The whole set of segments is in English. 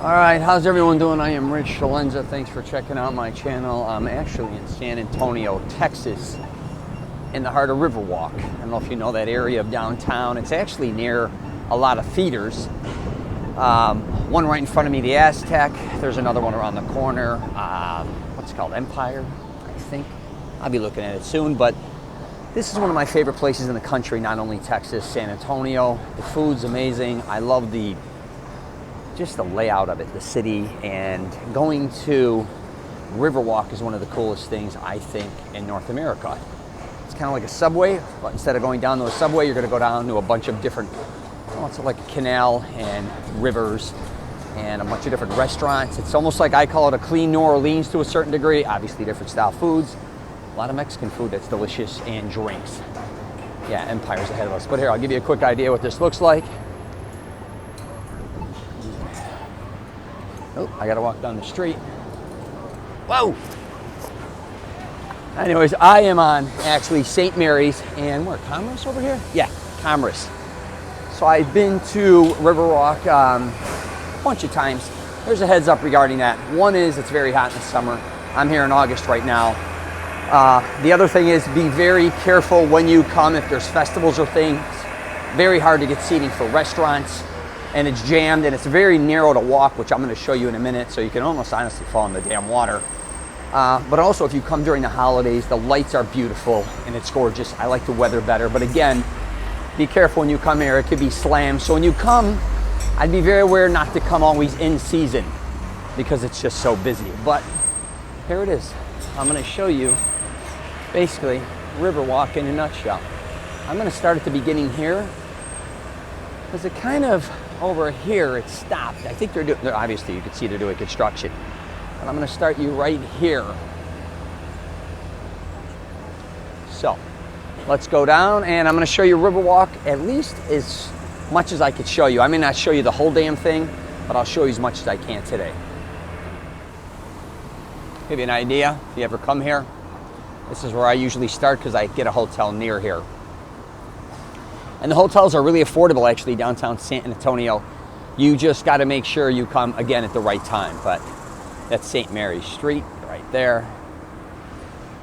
All right, how's everyone doing? I am Rich Celenza. Thanks for checking out my channel. I'm actually in San Antonio, Texas, in the heart of Riverwalk. I don't know if you know that area of downtown. It's actually near a lot of theaters. One right in front of me, the Aztec. There's another one around the corner. What's it called? Empire, I think. I'll be looking at it soon, but this is one of my favorite places in the country, not only Texas, San Antonio. The food's amazing. I love just the layout of it, the city, and going to Riverwalk is one of the coolest things, I think, in North America. It's kind of like a subway, but instead of going down to a subway, you're going to go down to a bunch of different, it's like a canal and rivers and a bunch of different restaurants. It's almost like I call it a clean New Orleans to a certain degree, obviously different style foods. A lot of Mexican food that's delicious, and drinks. Yeah, Empire's ahead of us. But here, I'll give you a quick idea what this looks like. Oh, I gotta walk down the street. Whoa! Anyways, I am on actually St. Mary's and where, Commerce over here? Yeah, Commerce. So I've been to Riverwalk a bunch of times. There's a heads up regarding that. One is it's very hot in the summer. I'm here in August right now. The other thing is be very careful when you come if there's festivals or things. Very hard to get seating for restaurants, and it's jammed, and it's very narrow to walk, which I'm going to show you in a minute, so you can almost honestly fall in the damn water. But also if you come during the holidays, the lights are beautiful and it's gorgeous. I like the weather better, but again, be careful when you come here. It could be slammed. So when you come, I'd be very aware not to come always in season because it's just so busy. But here it is. I'm going to show you basically Riverwalk in a nutshell. I'm going to start at the beginning here because it kind of over here it stopped. I think they're obviously you can see they're doing construction, but I'm going to start you right here. So let's go down, and I'm going to show you Riverwalk at least as much as I could show you. I may not show you the whole damn thing, but I'll show you as much as I can today. Give you an idea if you ever come here. This is where I usually start because I get a hotel near here. And the hotels are really affordable actually downtown San Antonio. You just got to make sure you come again at the right time. But that's St. Mary's Street right there.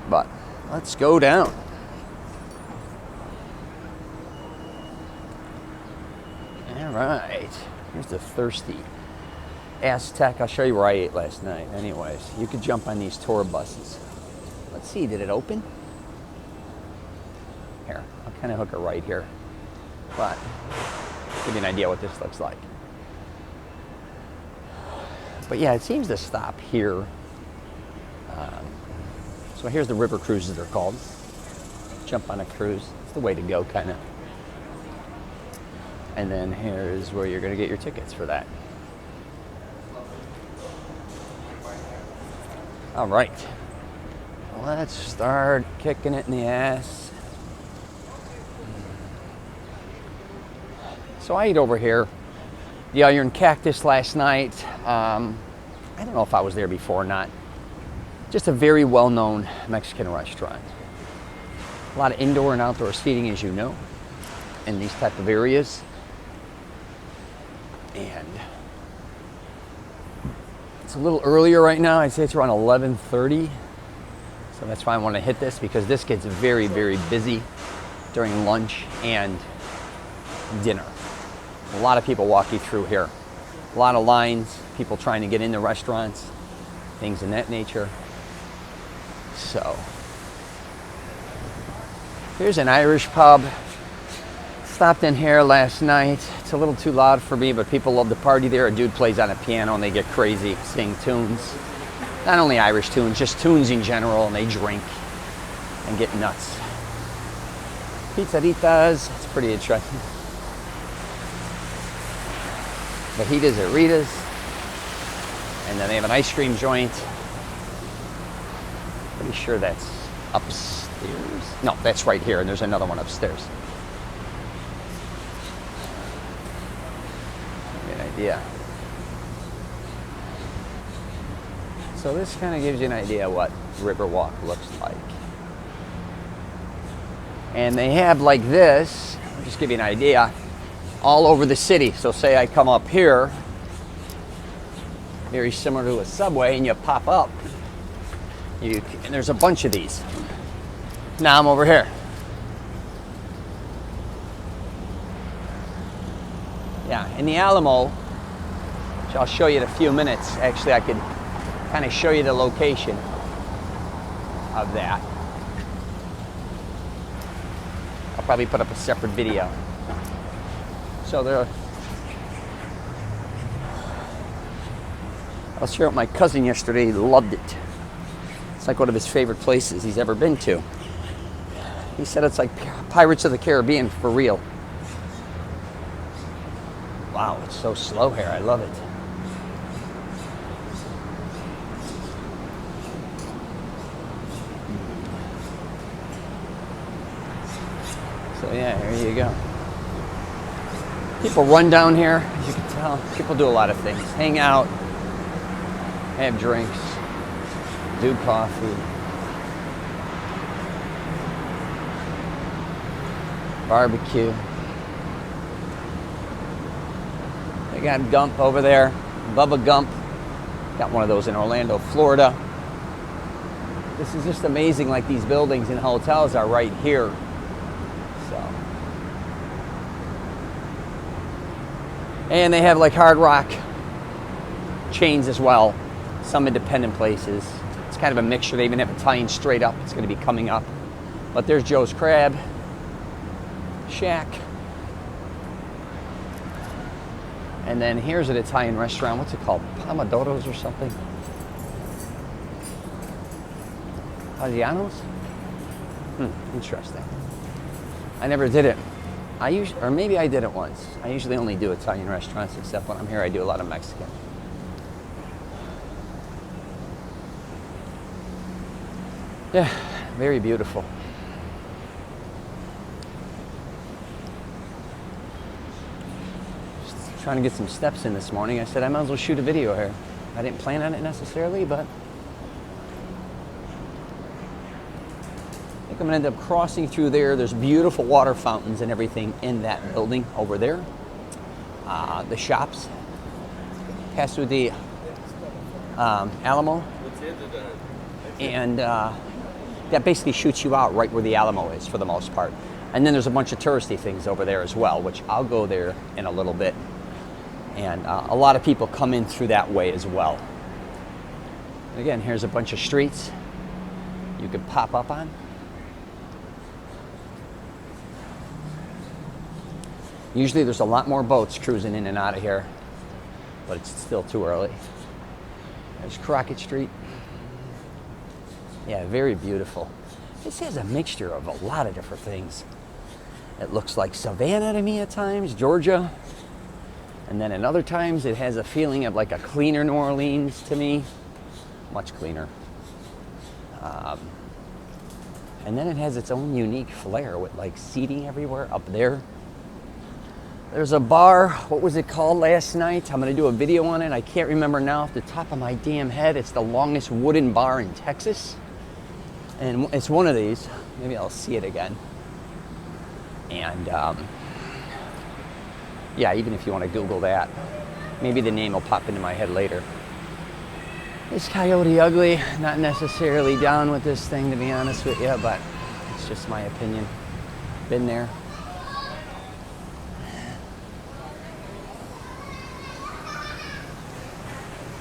But let's go down. All right, here's the thirsty Aztec. I'll show you where I ate last night. Anyways, you could jump on these tour buses. Let's see, did it open? Here, I'll kind of hook it right here. But give you an idea what this looks like. But yeah, it seems to stop here. So here's the river cruises, they're called. Jump on a cruise. It's the way to go, kind of. And then here's where you're going to get your tickets for that. All right. Let's start kicking it in the ass. So I ate over here, the Iron Cactus last night. I don't know if I was there before or not. Just a very well-known Mexican restaurant. A lot of indoor and outdoor seating, as you know, in these type of areas. And it's a little earlier right now. I'd say it's around 11:30. So that's why I want to hit this, because this gets very, very busy during lunch and dinner. A lot of people walking through here. A lot of lines, people trying to get into restaurants, things in that nature. So here's an Irish pub. Stopped in here last night. It's a little too loud for me, but people love to party there. A dude plays on a piano and they get crazy, sing tunes. Not only Irish tunes, just tunes in general, and they drink and get nuts. Pizzeritas, it's pretty interesting. Fajitas at Rita's. And then they have an ice cream joint. Pretty sure that's upstairs. No, that's right here, and there's another one upstairs. Give you an idea. So this kind of gives you an idea what Riverwalk looks like. And they have like this, I'll just give you an idea, all over the city. So say I come up here very similar to a subway, and you pop up. And there's a bunch of these. Now I'm over here. Yeah, in the Alamo, which I'll show you in a few minutes. Actually, I could kind of show you the location of that. I'll probably put up a separate video. So there. I was here with my cousin yesterday. He loved it. It's like one of his favorite places he's ever been to. He said it's like Pirates of the Caribbean for real. Wow, it's so slow here. I love it. So yeah, here you go. People run down here, as you can tell. People do a lot of things. Hang out, have drinks, do coffee, barbecue. They got Gump over there, Bubba Gump. Got one of those in Orlando, Florida. This is just amazing, like these buildings and hotels are right here. So. And they have like Hard Rock chains as well. Some independent places. It's kind of a mixture. They even have Italian straight up. It's going to be coming up. But there's Joe's Crab Shack. And then here's an Italian restaurant. What's it called? Pomodoro's or something? Italianos? Interesting. I never did it. Or maybe I did it once. I usually only do Italian restaurants, except when I'm here I do a lot of Mexican. Yeah, very beautiful. Just trying to get some steps in this morning. I said I might as well shoot a video here. I didn't plan on it necessarily, but I think I'm gonna end up crossing through there. There's beautiful water fountains and everything in that building over there. The shops. Pass through the Alamo. And that basically shoots you out right where the Alamo is for the most part. And then there's a bunch of touristy things over there as well, which I'll go there in a little bit. And a lot of people come in through that way as well. And again, here's a bunch of streets you could pop up on. Usually there's a lot more boats cruising in and out of here, but it's still too early. There's Crockett Street. Yeah, very beautiful. This has a mixture of a lot of different things. It looks like Savannah to me at times, Georgia. And then at other times it has a feeling of like a cleaner New Orleans to me. Much cleaner. And then it has its own unique flair with like seating everywhere up there. There's a bar, what was it called last night? I'm gonna do a video on it. I can't remember now off the top of my damn head. It's the longest wooden bar in Texas. And it's one of these. Maybe I'll see it again. And yeah, even if you want to Google that, maybe the name will pop into my head later. Is Coyote ugly? Not necessarily down with this thing, to be honest with you, but it's just my opinion. Been there.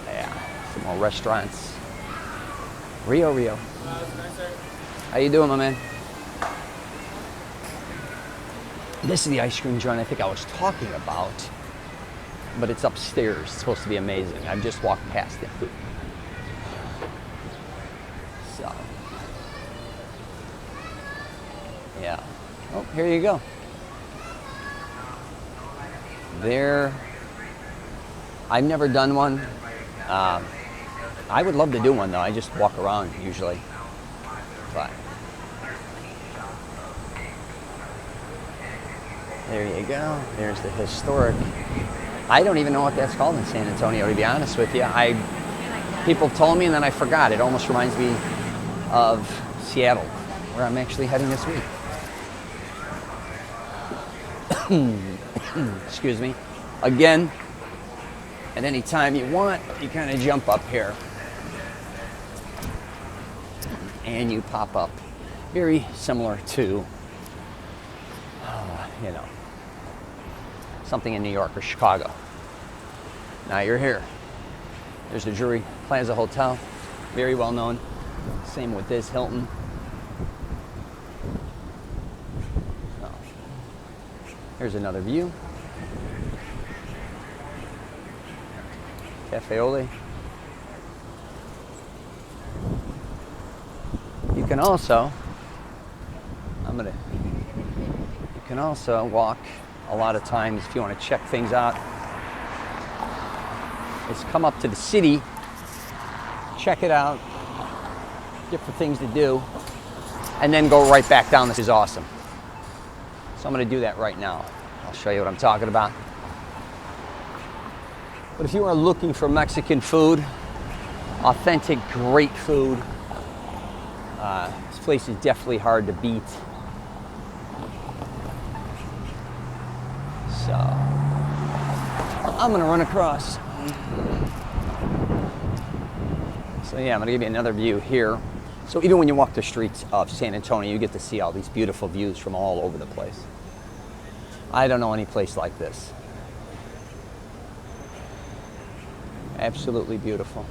Yeah, some more restaurants. Rio. How you doing, my man? This is the ice cream joint I think I was talking about, but it's upstairs. It's supposed to be amazing. I've just walked past it. So, yeah. Oh, here you go. There. I've never done one. I would love to do one though. I just walk around usually. But there you go. There's the historic. I don't even know what that's called in San Antonio, to be honest with you. People told me and then I forgot. It almost reminds me of Seattle, where I'm actually heading this week. Excuse me. Again, At any time you want, you kind of jump up here and you pop up. Very similar to, you know, something in New York or Chicago. Now you're here. There's the Drury Plaza Hotel, very well known. Same with this, Hilton. So, here's another view. Cafe Ole. You can also, you can also walk a lot of times if you want to check things out. Is come up to the city, check it out, different things to do, and then go right back down. This is awesome. So I'm going to do that right now. I'll show you what I'm talking about. But if you are looking for Mexican food, authentic, great food, this place is definitely hard to beat. So I'm going to run across. So yeah, I'm going to give you another view here. So even when you walk the streets of San Antonio, you get to see all these beautiful views from all over the place. I don't know any place like this. Absolutely beautiful.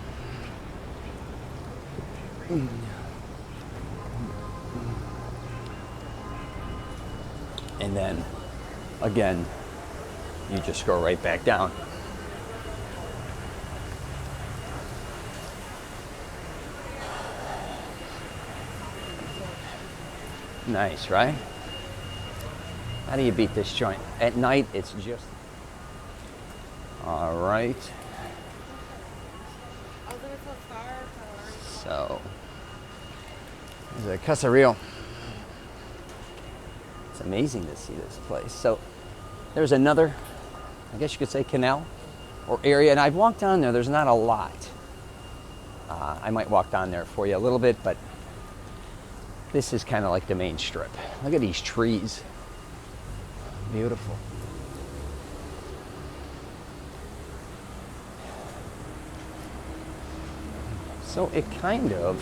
And then, again, you just go right back down. Nice, right? How do you beat this joint? At night, it's just... All right. So, there's a Casa Rio. It's amazing to see this place. So, there's another, I guess you could say, canal or area. And I've walked down there. There's not a lot. I might walk down there for you a little bit, but this is kind of like the main strip. Look at these trees. Beautiful. So it kind of,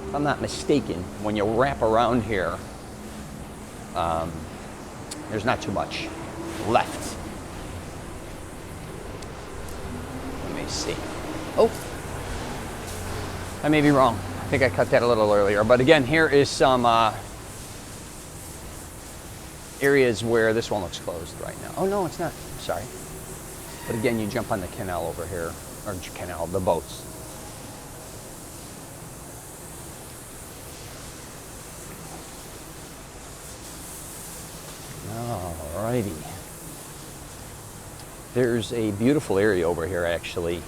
if I'm not mistaken, when you wrap around here, there's not too much left. Let me see. Oh, I may be wrong. I think I cut that a little earlier. But again, here is some areas where this one looks closed right now. Oh no, it's not. Sorry. But again, you jump on the canal over here, or canal, the boats. Alrighty. There's a beautiful area over here, actually.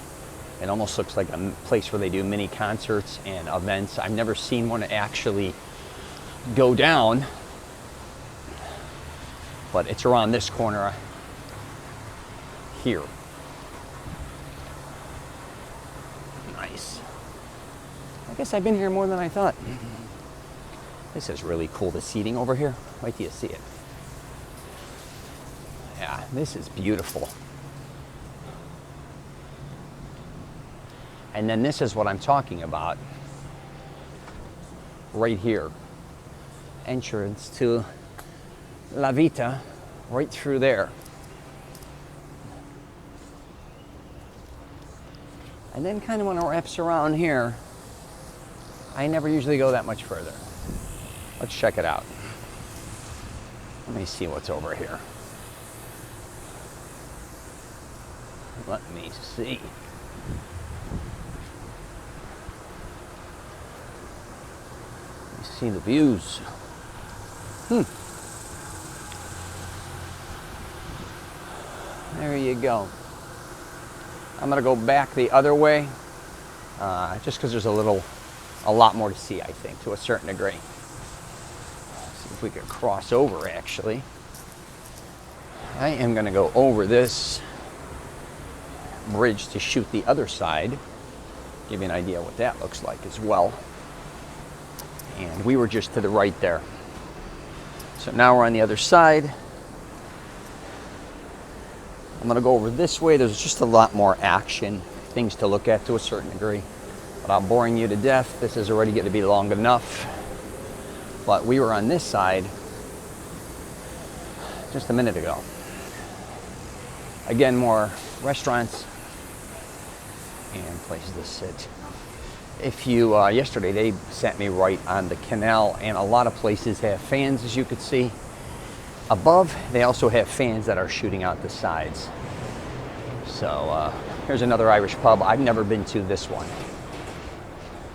It almost looks like a place where they do mini concerts and events. I've never seen one actually go down, but it's around this corner here. Nice. I guess I've been here more than I thought. This is really cool, the seating over here. Wait till you see it. Yeah, this is beautiful. And then this is what I'm talking about. Right here. Entrance to La Vita, right through there. And then kind of when it wraps around here, I never usually go that much further. Let's check it out. Let me see what's over here. Let me see. Let me see the views. There you go. I'm gonna go back the other way, just because there's a lot more to see, I think, to a certain degree. See if we can cross over, actually. I am gonna go over this bridge to shoot the other side, give you an idea what that looks like as well. And we were just to the right there. So now we're on the other side. I'm gonna go over this way. There's just a lot more action, things to look at to a certain degree. Without boring you to death, this is already going to be long enough. But we were on this side just a minute ago. Again, more restaurants and places to sit. If you, yesterday they sent me right on the canal, and a lot of places have fans, as you could see. Above, they also have fans that are shooting out the sides. So here's another Irish pub. I've never been to this one,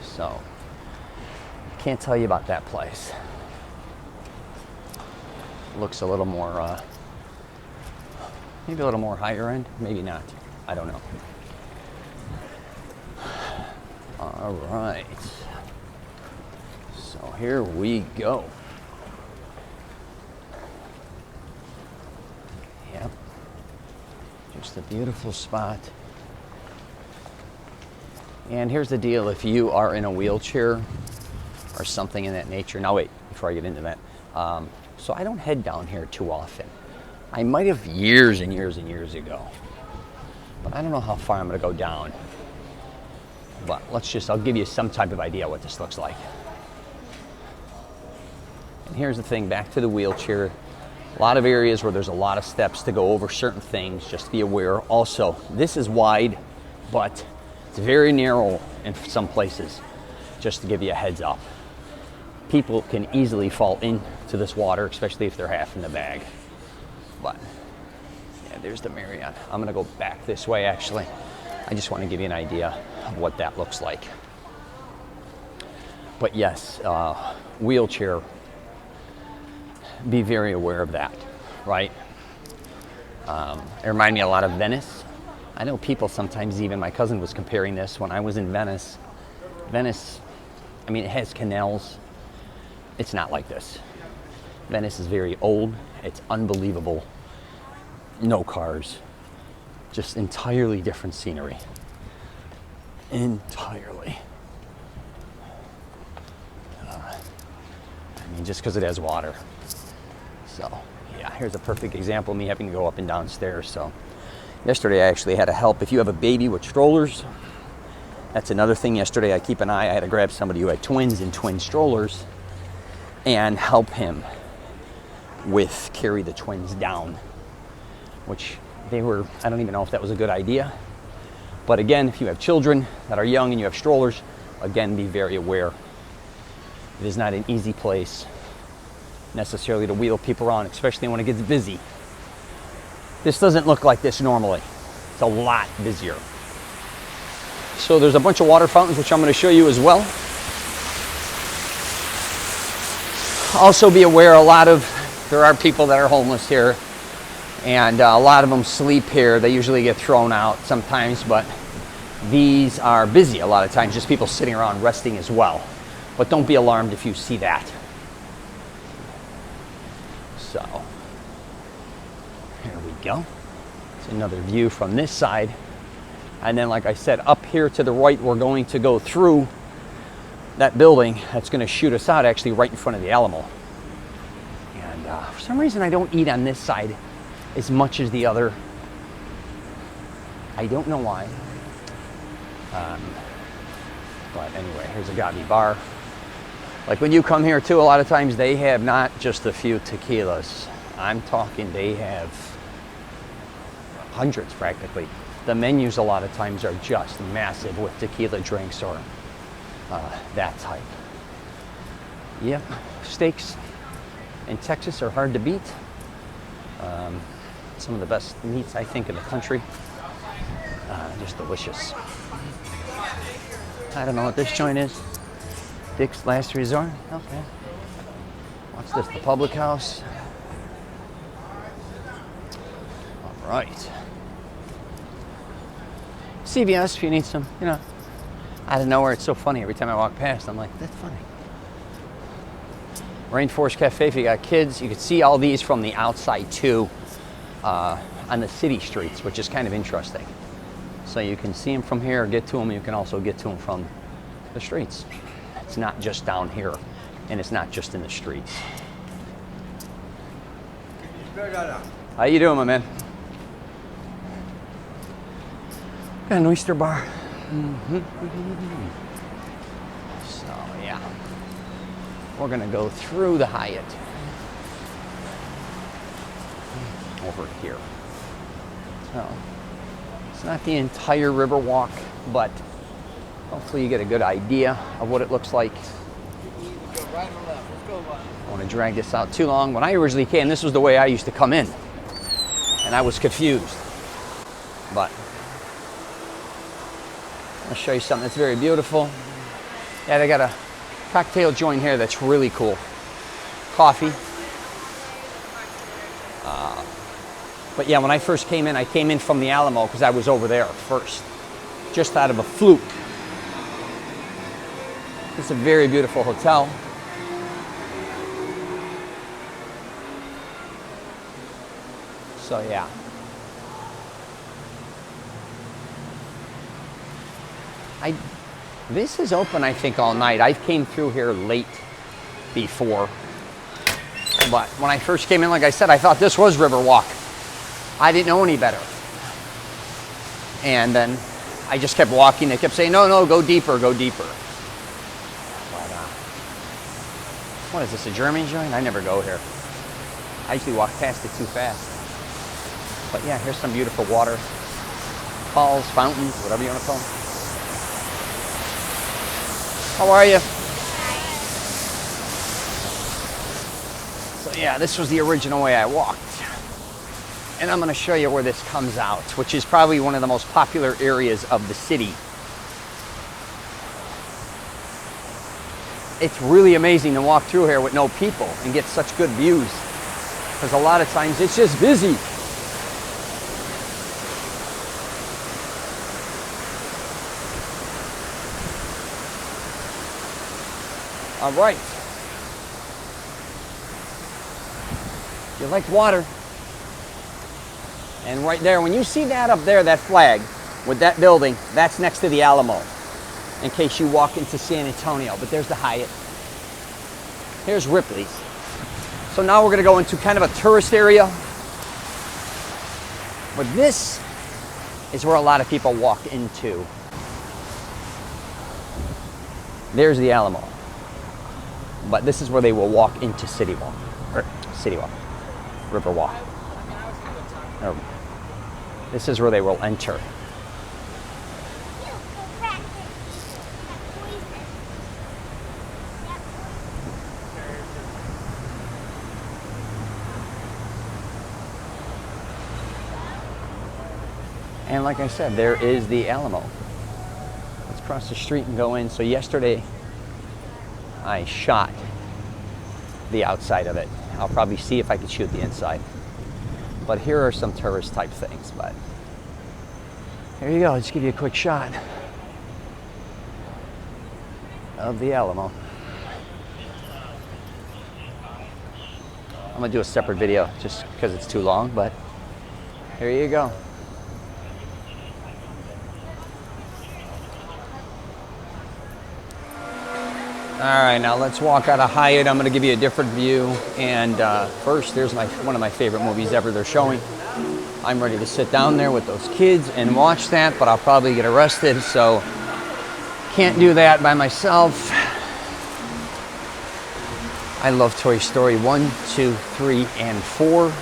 so can't tell you about that place. Looks a little more, maybe a little more higher end, maybe not. I don't know. All right, so here we go. Yep, just a beautiful spot. And here's the deal, if you are in a wheelchair or something in that nature. Now wait, before I get into that. So I don't head down here too often. I might have years and years and years ago, but I don't know how far I'm gonna go down. But I'll give you some type of idea what this looks like. And here's the thing, back to the wheelchair. A lot of areas where there's a lot of steps to go over certain things, just be aware. Also, this is wide, but it's very narrow in some places, just to give you a heads up. People can easily fall into this water, especially if they're half in the bag. But, yeah, there's the Marriott. I'm gonna go back this way, actually. I just want to give you an idea of what that looks like. But yes, wheelchair, be very aware of that, right? It reminded me a lot of Venice. I know people sometimes, even my cousin was comparing this when I was in Venice. Venice, I mean, it has canals. It's not like this. Venice is very old. It's unbelievable. No cars. Just entirely different scenery. Entirely. I mean, just because it has water. So, yeah, here's a perfect example of me having to go up and down stairs. So, yesterday I actually had to help. If you have a baby with strollers, that's another thing. Yesterday I keep an eye. I had to grab somebody who had twins in twin strollers and help him with carry the twins down, which they were, I don't even know if that was a good idea. But again, if you have children that are young and you have strollers, again, be very aware. It is not an easy place necessarily to wheel people around, especially when it gets busy. This doesn't look like this normally. It's a lot busier. So there's a bunch of water fountains, which I'm going to show you as well. Also be aware, there are people that are homeless here, and a lot of them sleep here. They usually get thrown out sometimes, but these are busy a lot of times, just people sitting around resting as well. But don't be alarmed if you see that. So, here we go. It's another view from this side. And then, like I said, up here to the right, we're going to go through that building that's going to shoot us out, actually right in front of the Alamo. And for some reason, I don't eat on this side as much as the other. I don't know why. But anyway, here's a Gavi bar. Like when you come here too, a lot of times they have not just a few tequilas. I'm talking they have hundreds practically. The menus a lot of times are just massive with tequila drinks or that type. Yep, steaks in Texas are hard to beat. Some of the best meats I think in the country. Just delicious. I don't know what this joint is. Dick's Last Resort. Okay. What's this? The Public House. All right. CVS if you need some, out of nowhere. It's so funny. Every time I walk past, I'm like, that's funny. Rainforest Cafe, if you got kids, you can see all these from the outside too, on the city streets, which is kind of interesting. So you can see them from here, get to them. You can also get to them from the streets. It's not just down here, and it's not just in the streets. How you doing, my man? Got an oyster bar. So yeah, we're gonna go through the Hyatt over here. So it's not the entire Riverwalk, but hopefully you get a good idea of what it looks like. Go right or left. Let's go. I don't want to drag this out too long. When I originally came, this was the way I used to come in, and I was confused. But I'll show you something that's very beautiful. Yeah, they got a cocktail joint here that's really cool. Coffee. But yeah, when I first came in, I came in from the Alamo because I was over there first, just out of a fluke. It's a very beautiful hotel. So yeah. This is open, I think, all night. I came through here late before. But when I first came in, like I said, I thought this was Riverwalk. I didn't know any better. And then I just kept walking. They kept saying, no, no, go deeper, go deeper. But, what is this, a German joint? I never go here. I usually walk past it too fast. But yeah, here's some beautiful water. Falls, fountains, whatever you want to call them. How are you? So yeah, this was the original way I walked. And I'm going to show you where this comes out, which is probably one of the most popular areas of the city. It's really amazing to walk through here with no people and get such good views. Because a lot of times it's just busy. All right. You like water. And right there, when you see that up there, that flag with that building, that's next to the Alamo, in case you walk into San Antonio. But there's the Hyatt. Here's Ripley's. So now we're going to go into kind of a tourist area. But this is where a lot of people walk into. There's the Alamo. But this is where they will walk into Riverwalk. This is where they will enter. And like I said, there is the Alamo. Let's cross the street and go in. So yesterday, I shot the outside of it. I'll probably see if I can shoot the inside. But here are some tourist type things. But here you go. Let's give you a quick shot of the Alamo. I'm gonna do a separate video just because it's too long, but here you go. All right, now let's walk out of Hyatt. I'm gonna give you a different view. And first, there's one of my favorite movies ever they're showing. I'm ready to sit down there with those kids and watch that, but I'll probably get arrested, so can't do that by myself. I love Toy Story 1, 2, 3, and 4.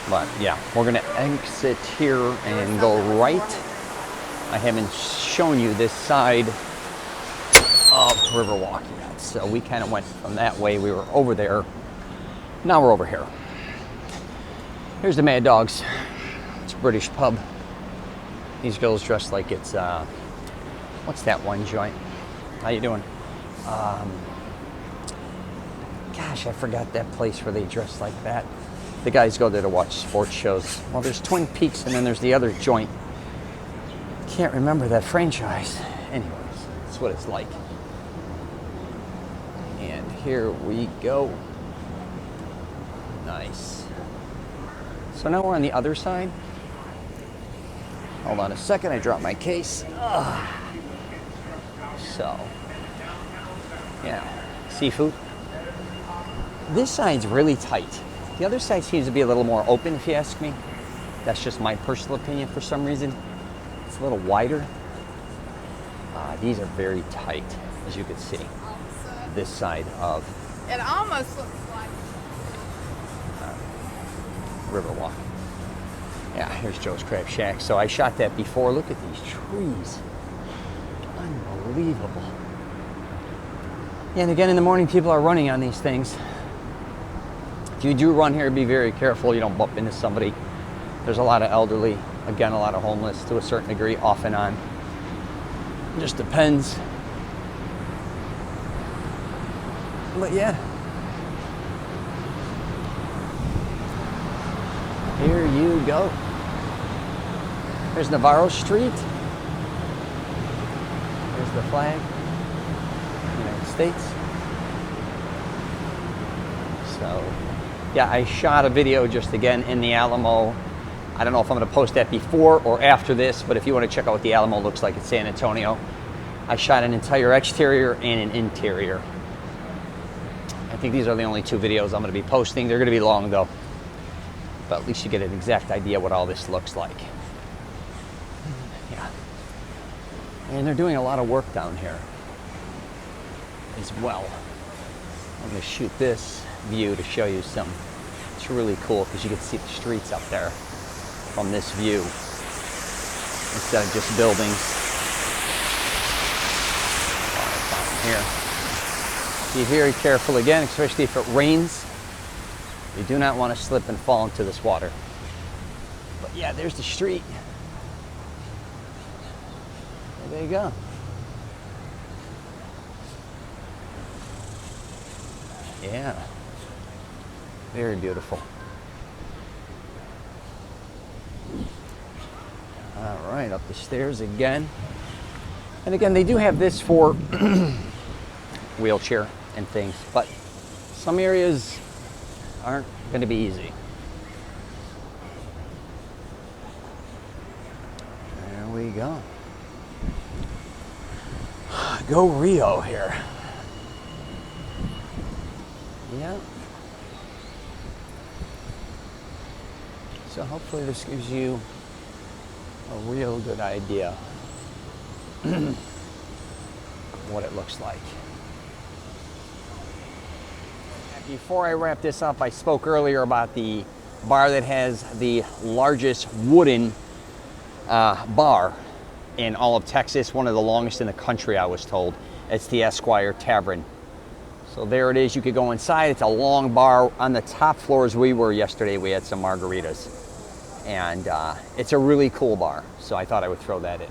But yeah, we're gonna exit here and go right. I haven't shown you this side of Riverwalk yet. So we kind of went from that way. We were over there. Now we're over here. Here's the Mad Dogs. It's a British pub. These girls dressed like it's, what's that one joint? How you doing? Gosh, I forgot that place where they dress like that. The guys go there to watch sports shows. Well, there's Twin Peaks and then there's the other joint. Can't remember that franchise. Anyways, that's what it's like. And here we go. Nice. So now we're on the other side. Hold on a second, I dropped my case. So, yeah, seafood. This side's really tight. The other side seems to be a little more open, if you ask me. That's just my personal opinion for some reason. It's a little wider. These are very tight, as you can see. This side of It almost looks like Riverwalk. Yeah, here's Joe's Crab Shack. So I shot that before. Look at these trees. Unbelievable. Yeah, and again, in the morning, people are running on these things. If you do run here, be very careful you don't bump into somebody. There's a lot of elderly, again, a lot of homeless to a certain degree, off and on. It just depends. But yeah. Here you go. There's Navarro Street. There's the flag. United States. So, yeah, I shot a video just again in the Alamo. I don't know if I'm going to post that before or after this, but if you want to check out what the Alamo looks like in San Antonio, I shot an entire exterior and an interior. I think these are the only 2 videos I'm going to be posting. They're going to be long though, but at least you get an exact idea what all this looks like. Yeah. And they're doing a lot of work down here as well. I'm going to shoot this view to show you some. It's really cool because you can see the streets up there from this view instead of just buildings. Down here. Be very careful again, especially if it rains. You do not want to slip and fall into this water. But yeah, there's the street. There you go. Yeah. Very beautiful. All right, up the stairs again. And again, they do have this for wheelchair and things, but some areas aren't going to be easy. There we go. Go Rio here. Yeah. So hopefully this gives you a real good idea what it looks like. Before I wrap this up, I spoke earlier about the bar that has the largest wooden bar in all of Texas, one of the longest in the country, I was told. It's the Esquire Tavern. So there it is. You could go inside. It's a long bar. On the top floor as we were yesterday, we had some margaritas. And it's a really cool bar. So I thought I would throw that in.